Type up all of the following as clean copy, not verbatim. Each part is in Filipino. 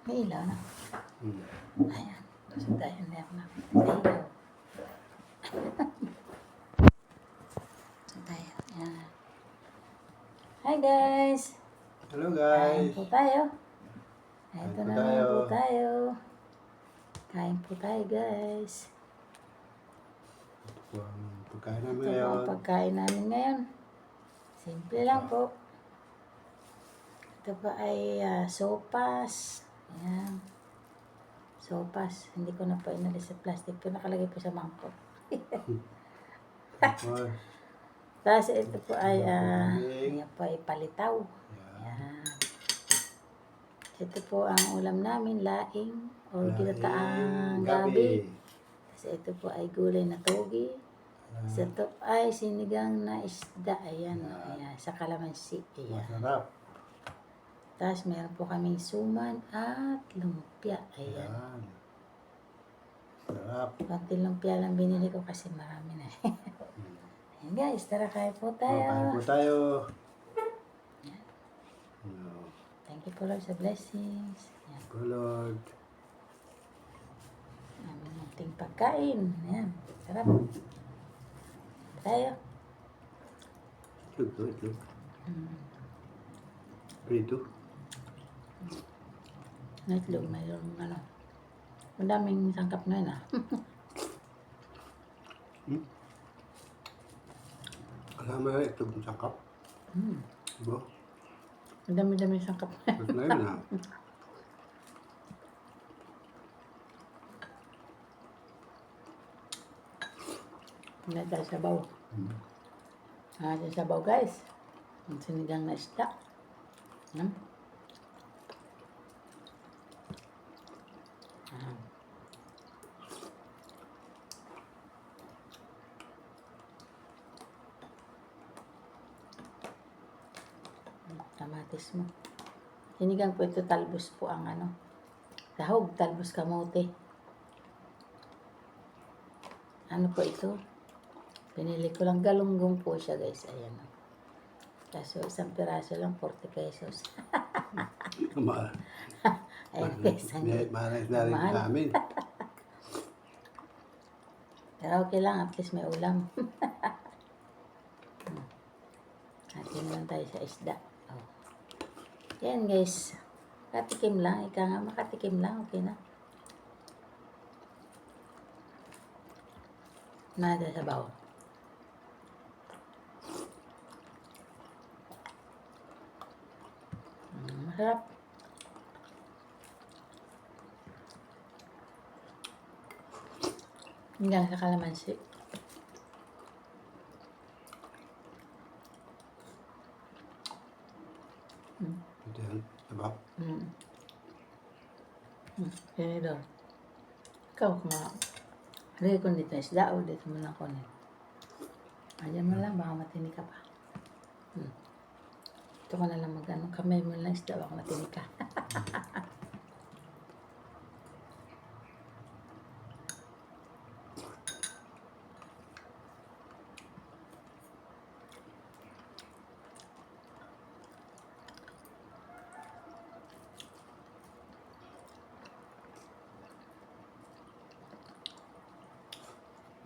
May ilaw na. Hmm. Ayan. Gusto tayo na ako na. Sa ilaw. Gusto tayo. Ayan. Hi guys! Hello Kain guys. po tayo. Kain Ito po na tayo. naman po tayo. Kain po tayo guys. Ito po ang pagkain namin Ito po ngayon. ang pagkain namin ngayon. Simple lang po. Ito po ay sopas. Ayan. Sopas. Hindi ko na po inalis sa plastic. Ito nakalagay po sa mangkok. Tapos, Tapos ito po ay, Galing. ayan po ay palitaw. yan. Ayan. Ito po ang ulam namin, laing o ginataang gabi. Tapos ito po ay gulay na togi. Sa ito ay sinigang na isda. Ayan, ayan, sa kalamansi. Ayan. Masarap. Tapos meron po kaming suman at lumpia. Ayan. Yan. Sarap. Konti lumpia lang binili ko kasi marami na. Ayan guys, tara kain po tayo. Kain po tayo. No. Thank you po Lord sa blessings. Ayan. Po Lord. Namin munting pagkain. Ayan. Sarap. Tayo. Itlog to, itlog. Mm. Prito. Itlog, mayroong ano. Ang daming sangkap na yun Hmm? Alam mo yung itlog ng sangkap? Mm. Diba? Ang dami-dami sangkap na. Mas na yun ha. Wala tayo sabaw. Hmm. Yung sabaw guys. Ang sinigang na isda. Hmm? Kamatis mo. Sinigang po ito, talbos po ang ano. Sahog, talbos kamote. Ano po ito? Pinili ko lang, galunggong po siya guys. Ayan. Kaso isang piraso lang, 40 pesos. Mahal. Ayan guys. Mahal na rin Mahal. sa amin. Pero okay lang, at least may ulam. Atin lang tayo sa isda. Oh. Yan guys. Makatikim lang. Ika nga makatikim lang. Okay na. Nada sa baw. Masarap. Hanggang sa kalamansi. Ito yan. Diba? Yan ito. Ikaw kuma. Halika ko dito isda o dito mo lang kunin. Ayan mo lang, baka matinig ka pa. Ito ko na lang mag-ano. Kamay mo lang isda, baka matinig ka.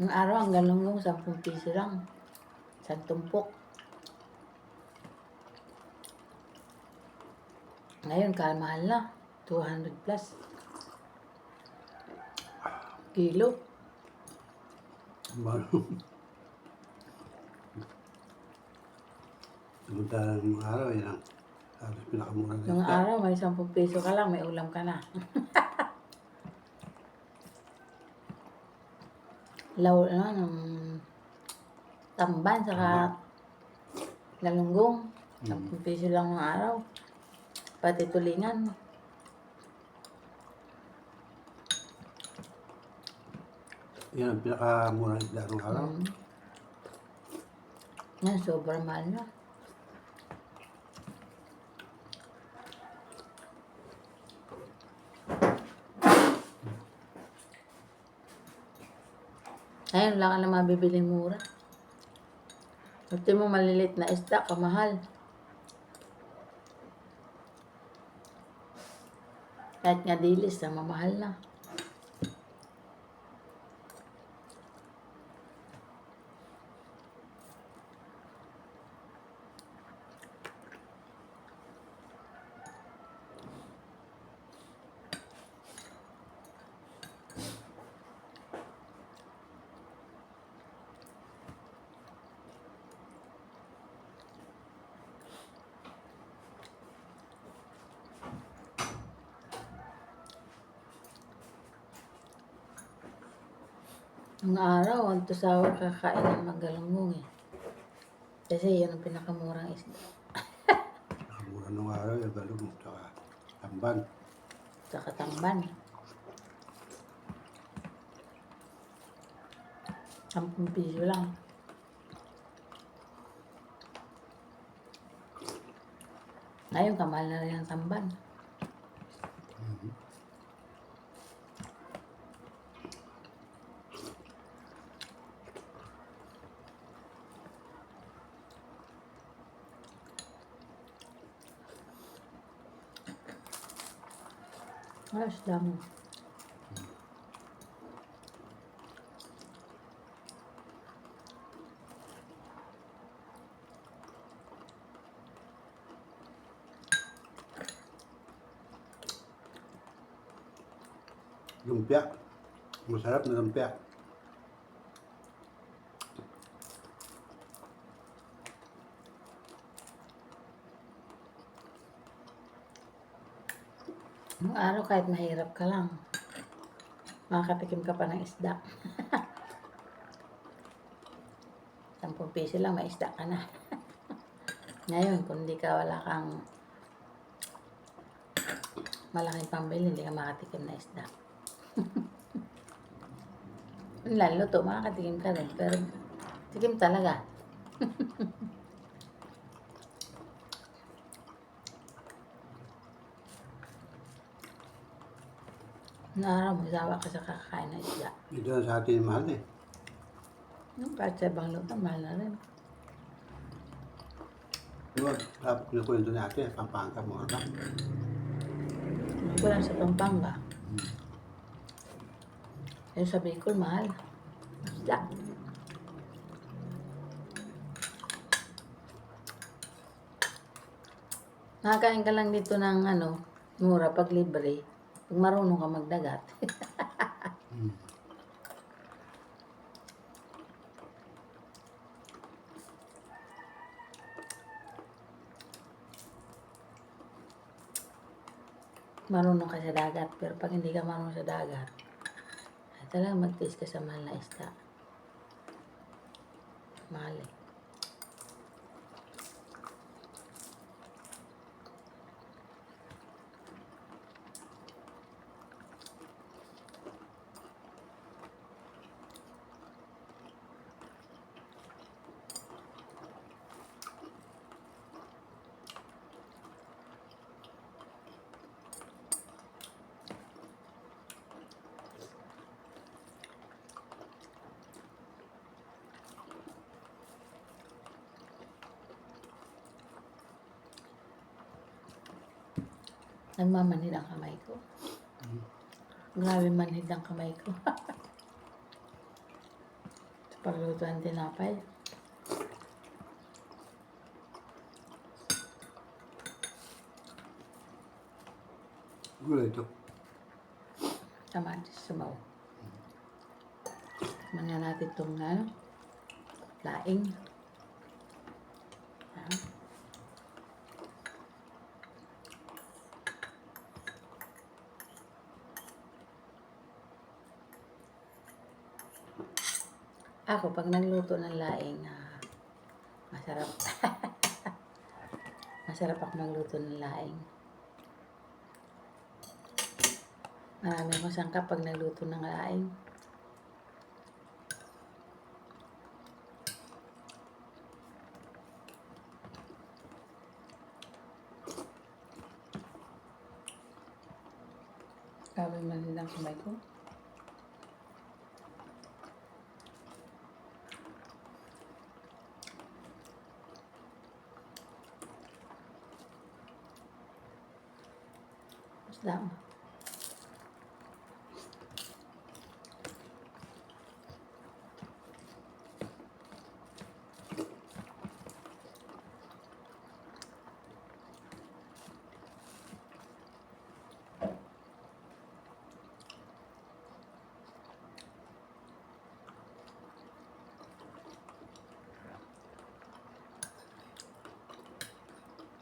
Yung araw, ang galunggong 10 piso lang. Isang tumpok. Ngayon, mahal na. 200 plus. Kilo. Mahal. Samantalang araw, yan ang halos pinakamura na Yung isda. araw, may 10 piso ka lang, may ulam ka na. Law, ano, ng tamban, saka galunggong. 10 piso lang ng araw. Pati tulingan. Yan ang pinakamura na isda ng araw. Yan, sobrang mahal na. Ayun, wala ka na mabibiling mura. Buti mo malilit na isda, kamahal. Kahit nga dilis, mamahal na. Nung araw, ang tusawa kakain ng magalunggong eh. Kasi yun ang pinakamurang isda. Nakamura nung araw, yung galong, tsaka tamban. Sa katamban. 10 piso lang. Ngayon, kamahal na rin ang tamban. Ayos lang. Lumpia. Masarap na lumpia. Nung araw, kahit mahirap ka lang, makakatikim ka pa ng isda. 10 piso lang, may isda ka na. Ngayon, kung wala kang malaking pambili, hindi ka makatikim na isda. Lalo to, makakatikim ka rin, pero tikim talaga. Naaraw mo, sawa ka sa kakain na isda. Ito na sa atin yung mahal eh. Kahit sa ibang lugar, mahal na rin. Diba, kinukwento na ate, Pampanga mo ka. Ako lang sa Pampanga. Yung sa Bicol, mahal. Isda. Nakakain ka lang dito ng mura pag libre. Pag marunong ka magdagat. Marunong ka sa dagat. Pero pag hindi ka marunong sa dagat, ay talagang mag-taste ka sa mahal na isda. Mahal eh. Nagmamanhid ang kamay ko. Grabe manhid ang kamay ko. Sa pagluto ng tinapay. Gulay ito. Kamatis sumaw. Manya natin itong laing. Ayan. Ako, pag nagluto ng laing, masarap. Masarap ako magluto ng laing. Marami akong sangkap pag nagluto ng laing. Grabe manhid ang kamay ko. Lang.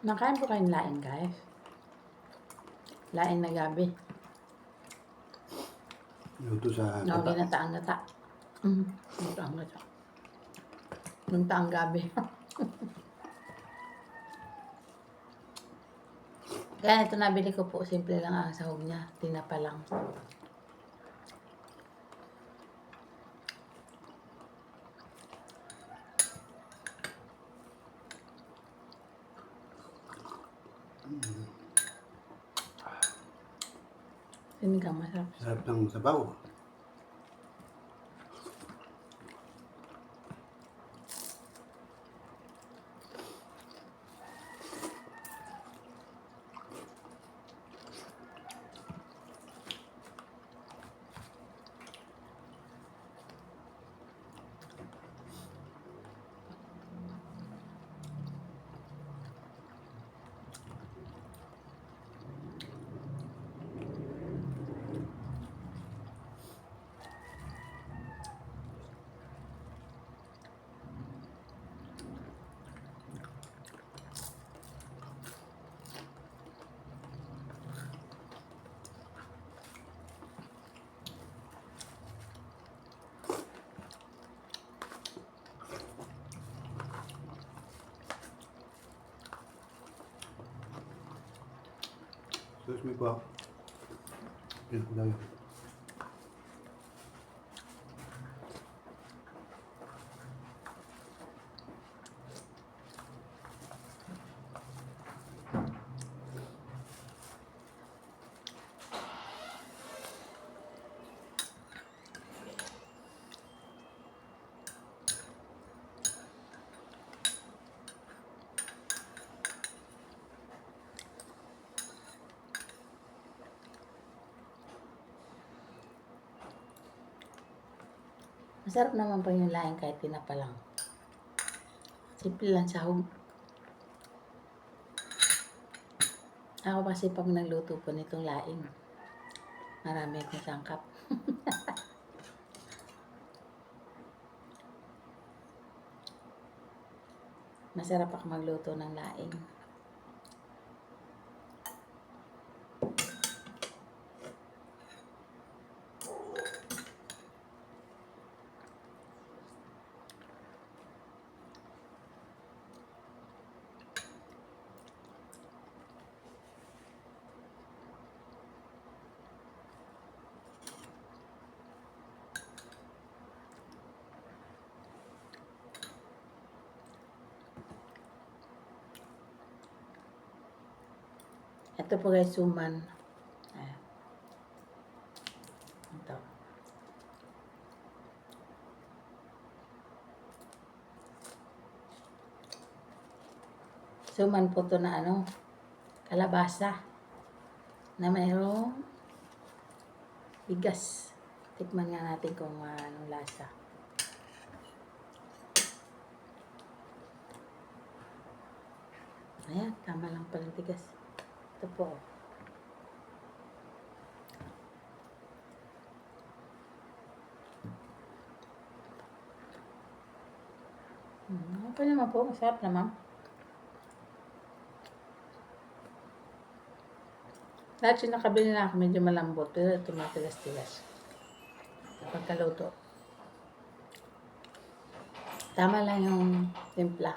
Nakain po kayong laing, guys. Laing na gabi. Luto sa No, gata. ginataang gata. Ginataang gata. Nung taang gabi. Kaya ito nabili ko po, simple lang ang sahog niya. Tinapa lang. Sinigang masarap. Sarap ng sabaw. Excuse me po. Yan ko lang. Masarap naman po yung laing kahit tinapa lang. Simple lang sahog. Ako kasi pag nagluto po nitong laing, marami akong sangkap. Masarap ako magluto ng laing. Ito po guys, suman. Ayan. Ito. Suman po to na ano, kalabasa. Na mayroong bigas. Tikman nga natin kung anong lasa. Ayan, tama lang palang tigas. Ito po. Okay naman po. Masarap naman. Lahat yung nakabili na ako medyo malambot. Pero ito matigas-tigas. Pagkaluto. Tama lang yung timpla.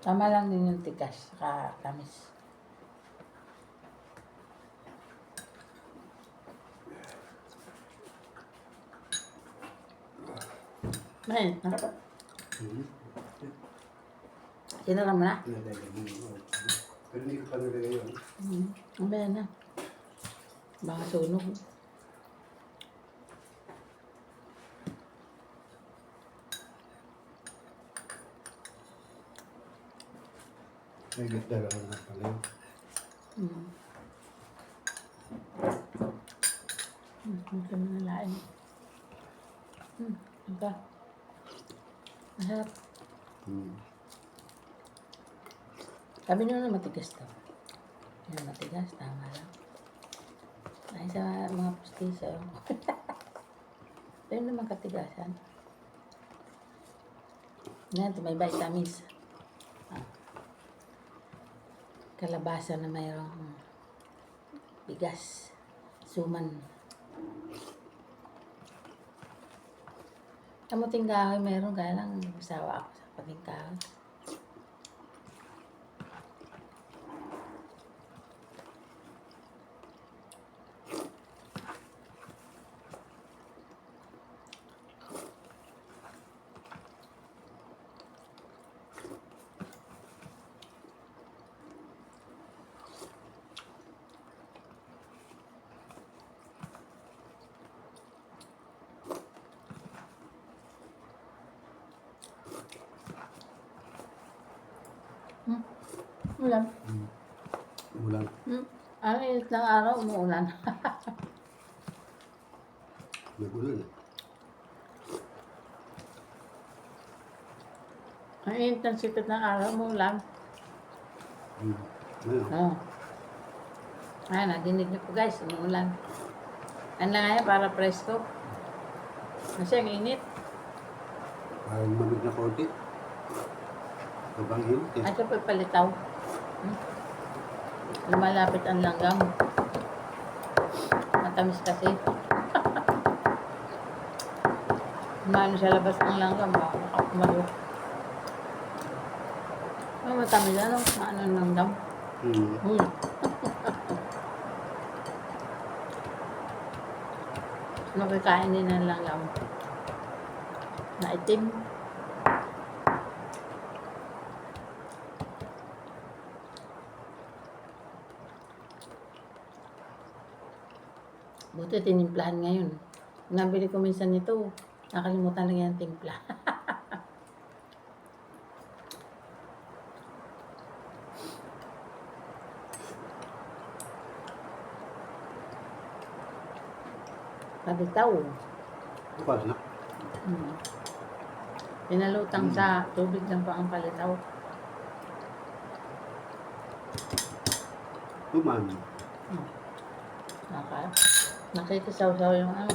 Tama lang din yung tigas. Saka tamis. May, nakapa. Sinara mo na? Pero hindi ko pa nalagay yun. Mamaya na. Baka sunog. May gitara ko na pala yun. Ito na nalain. Ito. Masarap. Sabi nyo na matigas to. Yan, matigas. Tama lang. Ay, sa mga pustiso. Pero naman katigasan. Yan, ito may vitamins. Ah, kalabasa na mayroong bigas. Suman. Kamuting kahoy meron, kaya lang sawa ako sa kamuting kahoy. Ulan. Ulan. Ang init ng araw, umuulan. Nag-ulan eh. Ang init ng sikat ng araw, umuulan. Ayun. Oh. Ayan, nadinig niyo po guys, umuulan. Ano lang ngayon, para presko. Kasi ang init. Parang mamig na konti. Sobrang init eh. At ito po palitaw. Lumalapit ang langgam. Matamis kasi. Umano sa labas ng langgam, makakumalo. Matamis ano, maano ng langgam. Nakikain din ng langgam. Na itim. Buti tinimplahan ngayon. Nabili ko minsan nito. Nakalimutan lang yung timpla. Pabitaw. Bukas na. Pinalutang sa tubig lang pa ang palitaw. Tuman. Nakikisaw-saw yung ano.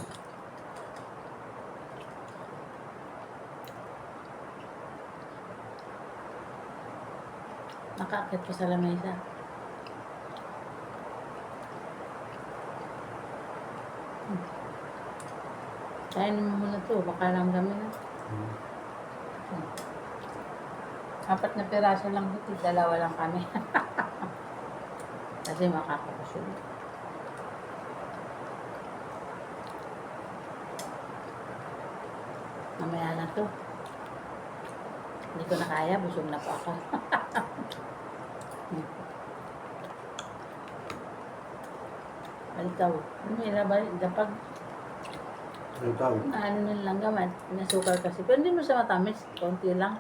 Nakaakit pa sa lamesa. Kainin mo muna to, baka lang kami na. 4 na piraso lang dito, 2 lang kami. Kasi makakapusog. Mamaya na to. Hindi ko na kaya, busog na po ako. Palitaw. Ano yung dapag? Palitaw. Ano nila lang gaman, nasukal kasi. Pero hindi mo siya matamis, konti lang.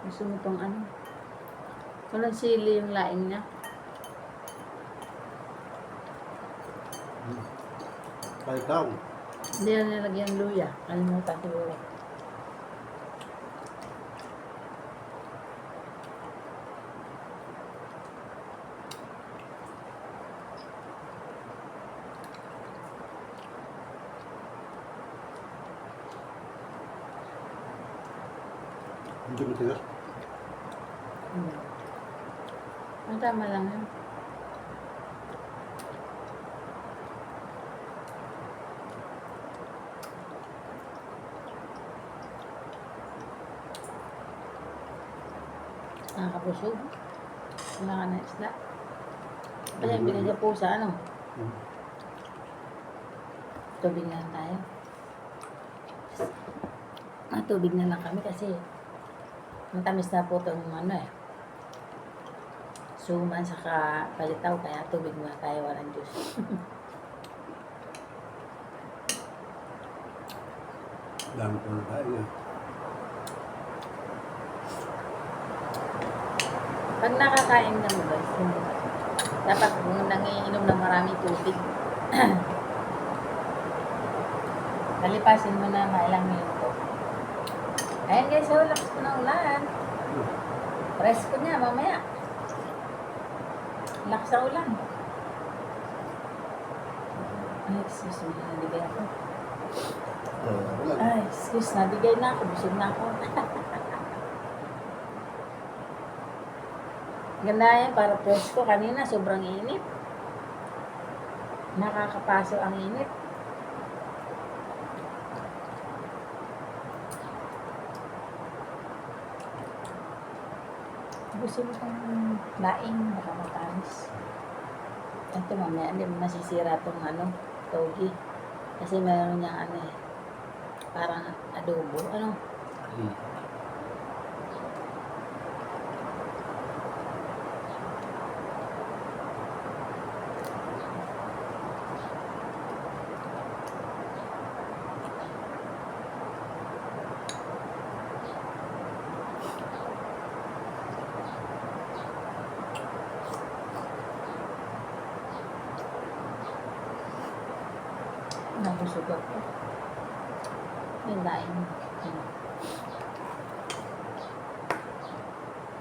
Gusto mo tong ano? Walang sili yung laing niya. Palitaw. Hindi na nilagyan luya. Kalimutan siguro. Hindi matigas. Ang tama lang yun. Nakakabusog. Wala ka na isda. Kaya binigay po sa ano. Tubig na lang tayo. Tubig na lang kami kasi matamis na po itong ano eh. Suman saka palitaw, kaya tubig muna tayo, walang juice. Dami ko na tayo eh. Pag nakakain ka mo guys, dapat kung nangiinom ng maraming tubig, kalipasin mo na mailang minuto. Ayan guys, so lakas ko ng ulan. Presko niya mamaya. Lakas sa ulan. Ay, excuse me, nalibay ako. Ako lang. Ay, excuse na. Bigay na ako. Busog na ako. Ganda yan. Para presko. Kanina, sobrang init. Nakakapaso ang init. Gusto mo kong laing. Baka matamis. Ito mamaya. Hindi mo nasisira itong togi. Kasi meron niyang parang adobo. Hmm. Nabusog ako. Yung laing.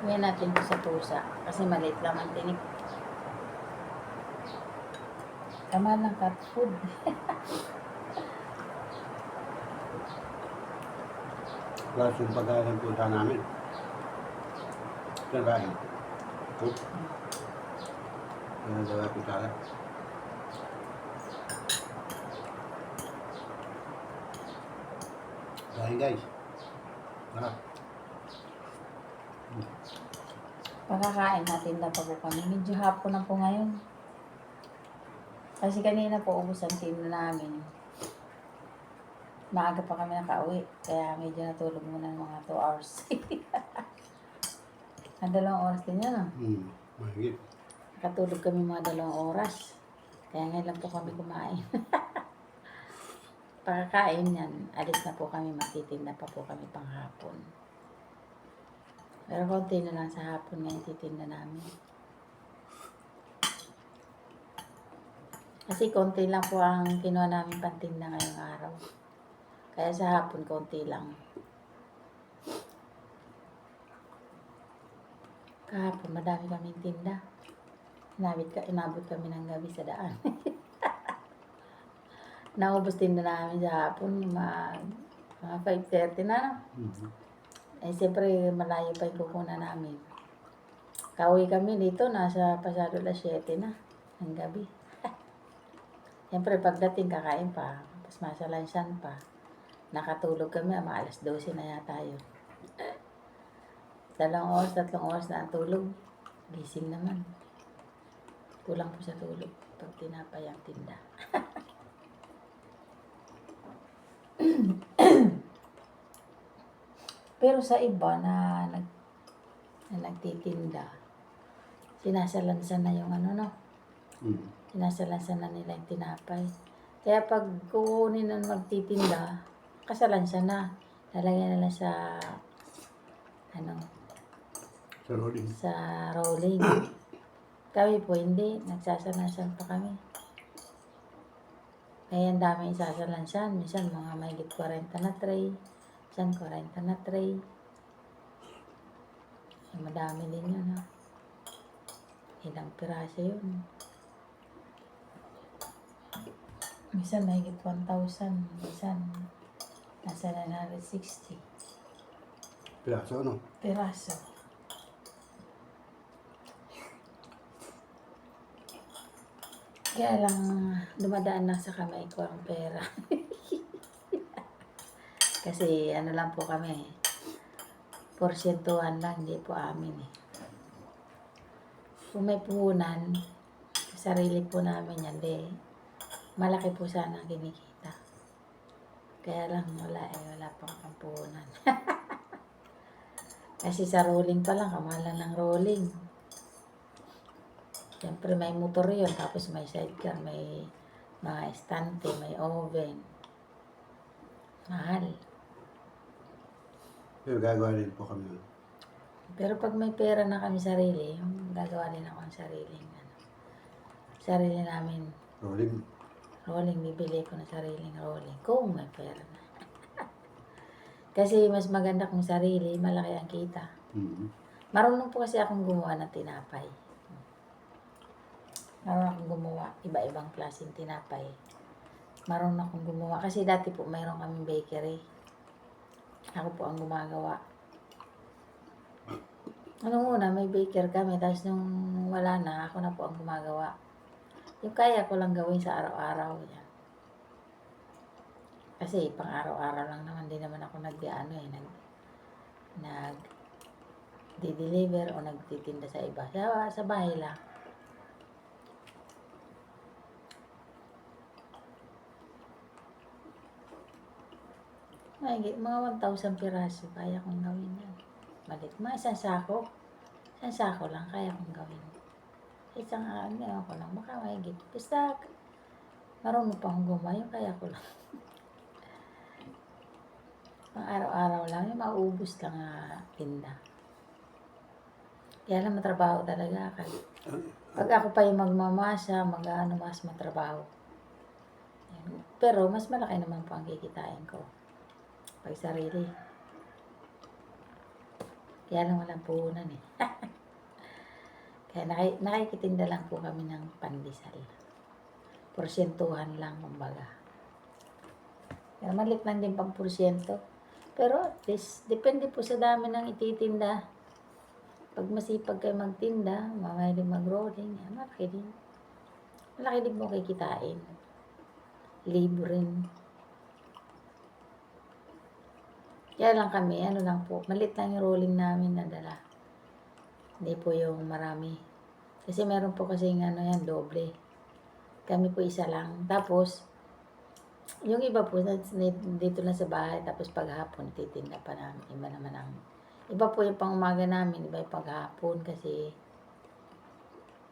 Ngayon natin ito sa pusa. Kasi maliit lang ang tinik. Tama ng cat food. Plus yung pagkain ng punta namin. Saan ba yun? Cook. Ano daw ako tala? Dahil guys. Tara. Pagkakain natin na pa po kami. Medyo hapon na po ngayon. Kasi kanina po ubos ang team namin. Maaga pa kami nakauwi. Kaya medyo natulog muna ng mga 2 hours. Ang 2 oras din yan. Mahigit. Nakatulog kami mga 2 oras. Kaya ngayon lang po kami kumain. Pagkakain yan, alis na po kami, magtitinda pa po kami panghapon. Pero konti na lang sa hapon ngayon titinda namin. Kasi konti lang po ang kinuha namin pantinda ngayong araw. Kaya sa hapon konti lang. Kahapon madami kaming tinda. Inabot kami ng gabi sa daan. Naubos din na namin sa hapon, mga 5:30 na. Eh, siyempre, malayo pa yung kukunan namin. Kauwi kami dito, nasa pasado 7 na, ng gabi. Siyempre, pagdating, kakain pa, tapos masalansan pa. Nakatulog kami, mga 12 na yata yun. 2 oras, 3 oras na ang tulog. Gising naman. Kulang po sa tulog pag tinapay ang tinda. Pero sa iba na nagtitinda, sinasalansan na yung sinasalansan na nila yung tinapay. Kaya pag kukunin ng magtitinda, kasalansan na. Lalagyan nila sa Sa rolling. sa rolling. Kami po hindi, nagsasalansan pa kami. Kaya ang dami isasalansan. Minsan mga mahigit 40 na tray. Minsan 40 na tray. Eh, madami din yun. Ilang piraso yun. Minsan mahigit 1,000. Minsan nasa 960 Piraso, no? piraso. Kaya lang dumadaan na sa kamay ko ang pera. Kasi lang po kami, porsyentuhan lang, hindi po amin eh. Kung may puhunan, sarili po namin yan, malaki po sana ang kinikita. Kaya lang wala pang pampuhunan. Kasi sa rolling pa lang, kamahalan ng rolling. Siyempre may motor yun, tapos may sidecar, may mga estante, may oven. Mahal. Pero gagawa din po kami nun. Pero pag may pera na kami sarili, gagawa din ako ng sarili namin. Rolling, bibili ko ng sariling rolling. Kung may pera na. Kasi mas maganda kung sarili, malaki ang kita. Marunong po kasi akong gumawa ng tinapay. Marunong akong gumawa iba-ibang klaseng tinapay. marunong akong gumawa. Kasi dati po mayroon kaming bakery. Ako po ang gumagawa. Anong una, may baker kami. Tapos nung wala na, ako na po ang gumagawa. Yung kaya ko lang gawin sa araw-araw. Yan. Kasi pang araw-araw lang naman. Di naman ako di-deliver o nagtitinda sa iba. Sa bahay lang. Mga 1,000 piraso, kaya kong gawin yan. Balik, mga isang sako lang, kaya kong gawin. Isang ko lang, baka mahigit. Basta, marunong pa akong gumawa, yung kaya ko lang. Mga araw-araw lang, yung mauubos lang tinda. Kaya lang matrabaho talaga. Pag ako pa yung magmamasa, mas matrabaho. Pero, mas malaki naman po ang kikitain ko. Pag sarili. Kaya lang walang puhunan eh. Kaya nakikitinda lang po kami ng pandesal. Porsyentuhan lang, kumbaga. Kaya malit lang din pang porsyento. Pero at least, depende po sa dami ng ititinda. Pag masipag kayo magtinda, mamahilig mag-rolling, malaki din. Malaki din po kikitain. Libo rin. Kaya lang kami, malit lang yung rolling namin na dala. Hindi po yung marami. Kasi meron po kasi doble. Kami po isa lang. Tapos, yung iba po, dito lang sa bahay, tapos paghapon, titinda pa namin. Iba po yung pang umaga namin, iba yung paghapon kasi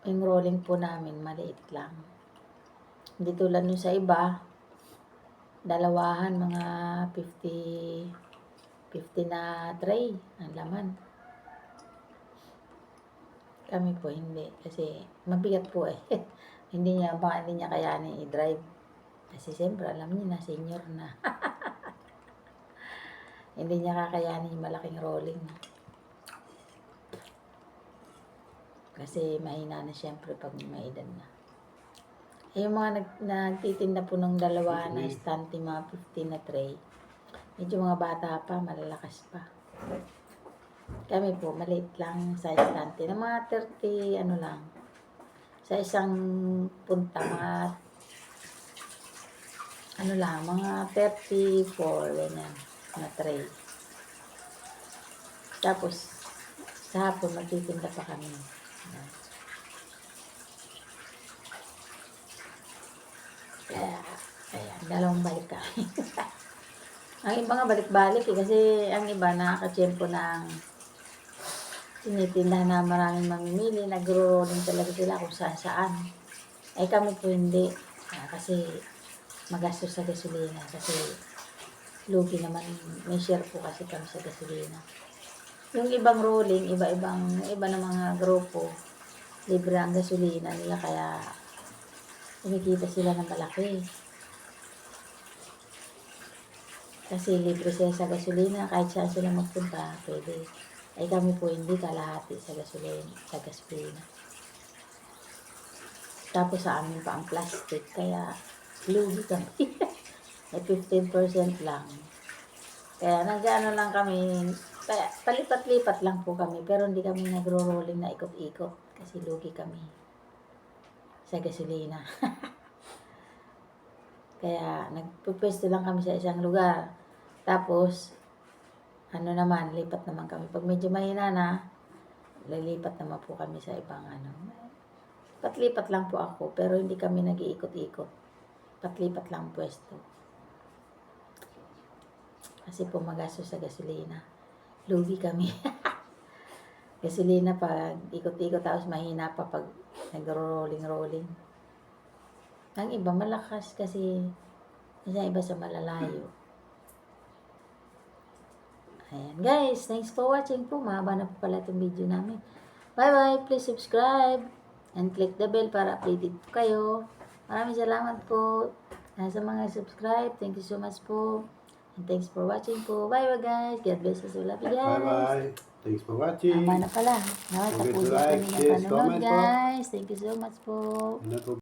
yung rolling po namin, maliit lang. Hindi tulad nyo sa iba, dalawahan, mga 50 na tray ang laman. Kami po hindi kasi mabigat po eh. hindi niya kayanin i-drive. Kasi siyempre alam niyo na senior na. Hindi niya kakayanin yung malaking rolling. Kasi mahina na siyempre pag may edad na. Yung mga nagtitinda po ng dalawa na stante, mga 15 na tray. Medyo mga bata pa, malalakas pa. Kami po, maliit lang sa istante. Na mga 30, lang. Sa isang punta, mga 34, ganyan, na tray. Tapos, sa hapon, magtitinda pa kami. Kaya, dalawang balik kami. Ang iba nga balik-balik kasi ang iba nakakatsyempo ng tinitinda na maraming mamimili, nagro-rolling talaga sila kung saan-saan. Ay kami po hindi. Kasi magastos sa gasolina. Kasi lugi naman, may share po kasi kami sa gasolina. Yung ibang rolling, iba na mga grupo, libre ang gasolina nila kaya kumikita sila ng malaki. Kasi libre sila sa gasolina, kahit saan sila magpunta, pwede. Ay kami po hindi, kalahati sa gasolina. Tapos sa amin pa ang plastic, kaya lugi kami. Ay 15% lang. Kaya lang kami, kaya palipat-lipat lang po kami, pero hindi kami nagro-rolling na ikot-ikot kasi lugi kami sa gasolina. Kaya nagpupwesto lang kami sa isang lugar. Tapos, lipat naman kami. Pag medyo mahina na, lilipat naman po kami sa ibang Patlipat lang po ako, pero hindi kami nag-iikot-ikot. Patlipat lang pwesto. Kasi po magastos sa gasolina. Lugi kami. Gasolina pag ikot-ikot, tapos mahina pa pag nag-rolling. Ang iba malakas kasi iba sa malalayo. Ayan guys, thanks for watching po. Mahaba na po pala itong video namin. Bye-bye. Please subscribe and click the bell para updated po kayo. Maraming salamat po sa mga subscribe. Thank you so much po. And thanks for watching po. Bye-bye guys. God bless us. Love you guys. Bye-bye. Thanks for watching. Mahaba na pala. Don't forget to like, share, comment po. guys. Thank you so much po.